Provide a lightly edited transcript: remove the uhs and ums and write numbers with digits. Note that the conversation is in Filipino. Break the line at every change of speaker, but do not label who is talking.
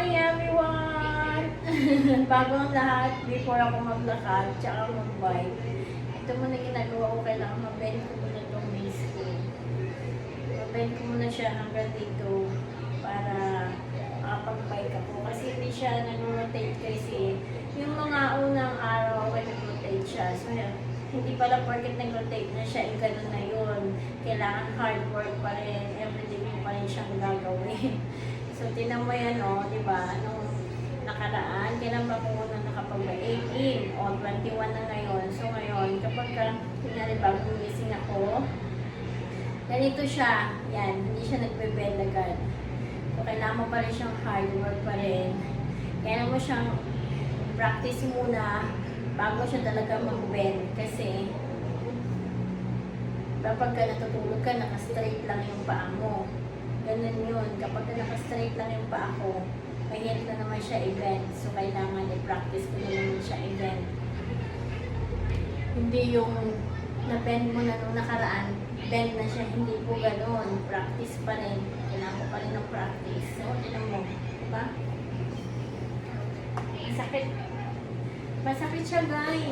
Hi everyone! Bago ang lahat, before ako maglakad, tsaka mag-bike, ito muna ginagawa ko, kailangan mabend ko muna itong waist ko. Mabend ko muna siya hanggang dito para makapag-bike ako. Kasi hindi siya nag-rotate kasi yung mga unang araw ay nag-rotate siya. So, hindi pala porket nag-rotate na siya, ganun na yun. Kailangan hard work pa rin, everyday mo pa rin siyang gagawin. So, tinan mo yan, di ba? Nung nakaraan, kailan ba ko na nakapag-18 o 21 na ngayon. So, ngayon, kapag kunyari bagong gising ako, ganito siya. Yan, hindi siya nagbe-bend agad. So, kailangan mo pa rin siyang hard work pa rin. Kailangan mo siyang practice muna bago siya talaga mag-bend. Kasi, kapag natutulog ka, naka-straight lang yung paa mo. Ganun yun. Kapag naka-straight lang yung paa ko, mahirap na naman siya i-bend. So, kailangan i-practice ko na naman siya i-bend. Hindi yung na-bend mo na nung nakaraan, bend na siya. Hindi po ganun. Practice pa rin. Kailangan ko pa rin ng practice. So, tinan mo. Diba? Masakit. Masakit siya, guys.